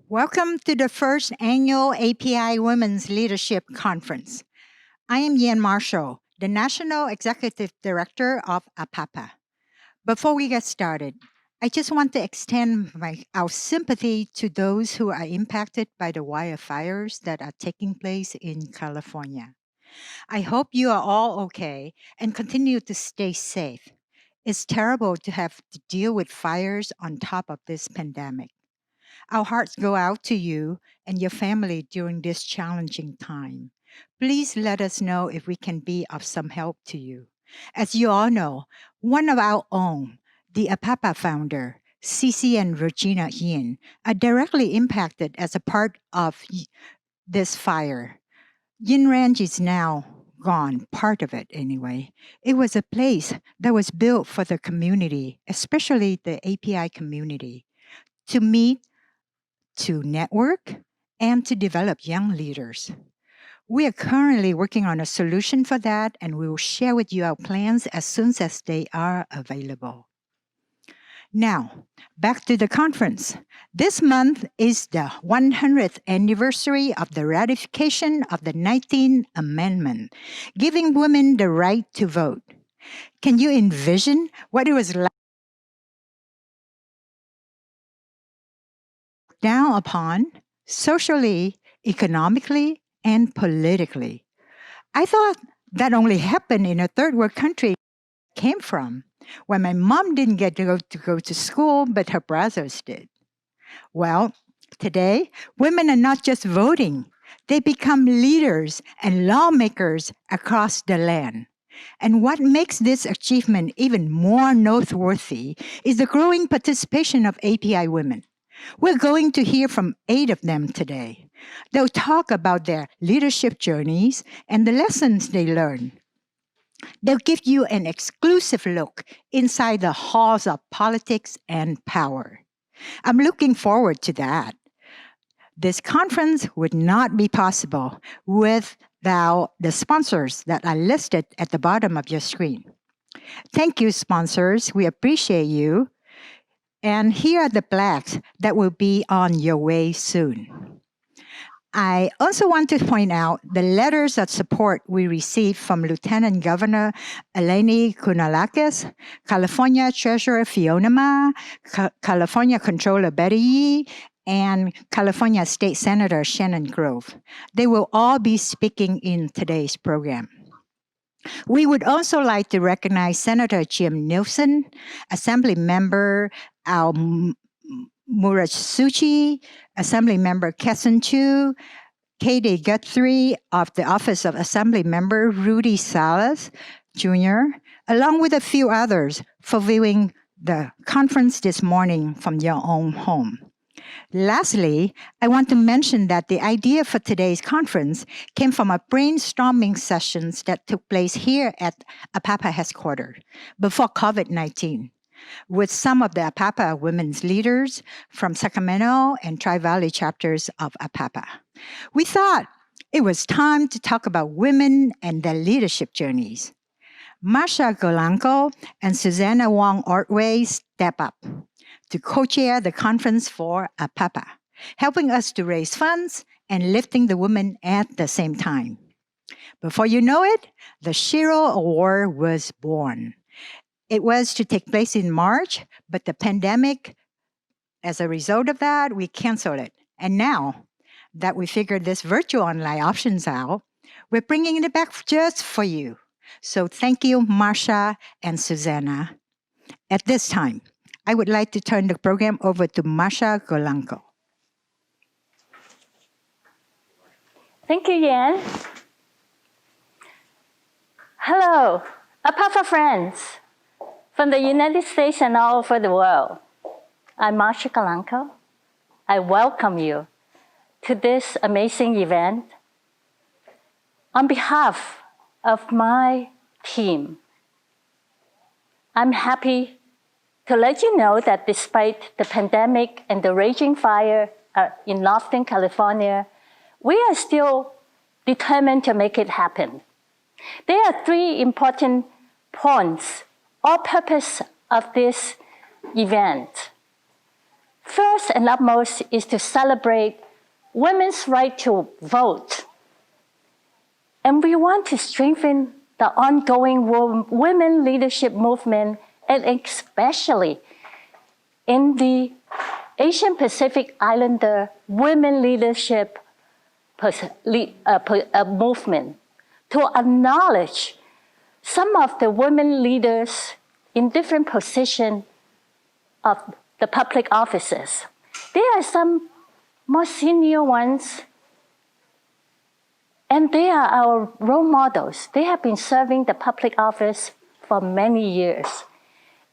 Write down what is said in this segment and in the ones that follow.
Welcome to the first annual API Women's Leadership Conference. I am Yan Marshall, the National Executive Director of APAPA. Before we get started, I just want to extend our sympathy to those who are impacted by the wildfires that are taking place in California. I hope you are all okay and continue to stay safe. It's terrible to have to deal with fires on top of this pandemic. Our hearts go out to you and your family during this challenging time. Please let us know if we can be of some help to you. As you all know, one of our own, the APAPA founder, Cici and Regina Yin, are directly impacted as a part of this fire. Yin Ranch is now gone, part of it anyway. It was a place that was built for the community, especially the API community, to meet, to network, and to develop young leaders. We are currently working on a solution for that, and we will share with you our plans as soon as they are available. Now, back to the conference. This month is the 100th anniversary of the ratification of the 19th Amendment, giving women the right to vote. Can you envision what it was like down upon socially, economically, and politically? I thought that only happened in a third world country I came from, where my mom didn't get to go to school, but her brothers did. Well, today, women are not just voting, they become leaders and lawmakers across the land. And what makes this achievement even more noteworthy is the growing participation of API women. We're going to hear from 8 of them today. They'll talk about their leadership journeys and the lessons they learned. They'll give you an exclusive look inside the halls of politics and power. I'm looking forward to that. This conference would not be possible without the sponsors that are listed at the bottom of your screen. Thank you, sponsors. We appreciate you. And here are the plaques that will be on your way soon. I also want to point out the letters of support we received from Lieutenant Governor Eleni Kounalakis, California Treasurer Fiona Ma, California Controller Betty Yee, and California State Senator Shannon Grove. They will all be speaking in today's program. We would also like to recognize Senator Jim Nielsen, Assembly Member Al Murasuchi, Assembly Member Kesson Chu, Katie Guthrie of the Office of Assembly Member Rudy Salas Jr., along with a few others for viewing the conference this morning from your own home. Lastly, I want to mention that the idea for today's conference came from a brainstorming sessions that took place here at APAPA headquarters before COVID-19 with some of the APAPA women's leaders from Sacramento and Tri-Valley chapters of APAPA. We thought it was time to talk about women and their leadership journeys. Marsha Golanko and Susanna Wong Ortway step up to co-chair the conference for APAPA, helping us to raise funds and lifting the women at the same time. Before you know it, the Shiro Award was born. It was to take place in March, but the pandemic, as a result of that, we canceled it. And now that we figured this virtual online options out, we're bringing it back just for you. So thank you, Marsha and Susanna. At this time, I would like to turn the program over to Marsha Golanko. Thank you, Yan. Hello, APAPA friends from the United States and all over the world. I'm Marsha Golanko. I welcome you to this amazing event. On behalf of my team, I'm happy to let you know that despite the pandemic and the raging fire in Northern California, we are still determined to make it happen. There are 3 important points or purpose of this event. First and utmost is to celebrate women's right to vote. And we want to strengthen the ongoing women leadership movement, and especially in the Asian Pacific Islander women leadership movement, to acknowledge some of the women leaders in different positions of the public offices. There are some more senior ones, and they are our role models. They have been serving the public office for many years.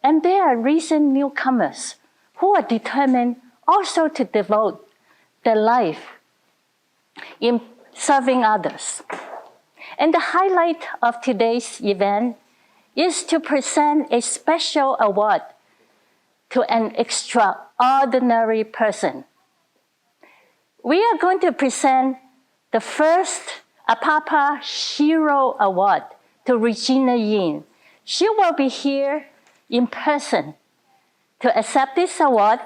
And there are recent newcomers who are determined also to devote their life in serving others. And the highlight of today's event is to present a special award to an extraordinary person. We are going to present the first APAPA Hero Award to Regina Yin. She will be here in person to accept this award,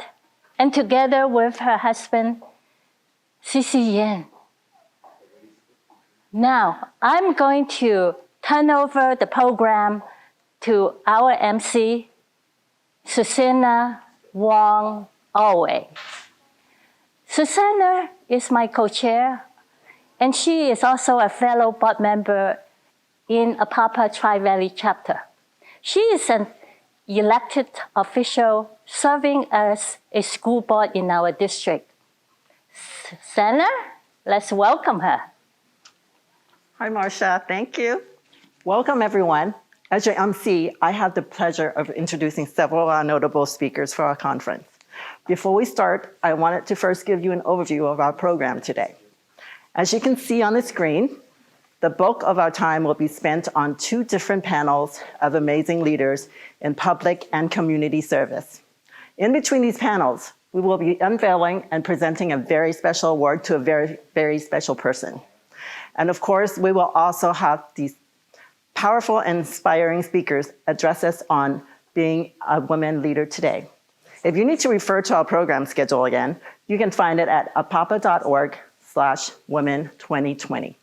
and together with her husband, Cici Yan. Now, I'm going to turn over the program to our MC, Susanna Wong Alway. Susanna is my co-chair, and she is also a fellow board member in APAPA Tri-Valley chapter. She is an elected official serving as a school board in our district. Susanna, let's welcome her. Hi, Marcia. Thank you. Welcome, everyone. As your MC, I have the pleasure of introducing several of our notable speakers for our conference. Before we start, I wanted to first give you an overview of our program today. As you can see on the screen, the bulk of our time will be spent on 2 different panels of amazing leaders in public and community service. In between these panels, we will be unveiling and presenting a very special award to a very, very special person. And of course, we will also have these powerful and inspiring speakers address us on being a women leader today. If you need to refer to our program schedule again, you can find it at apapa.org/women2020.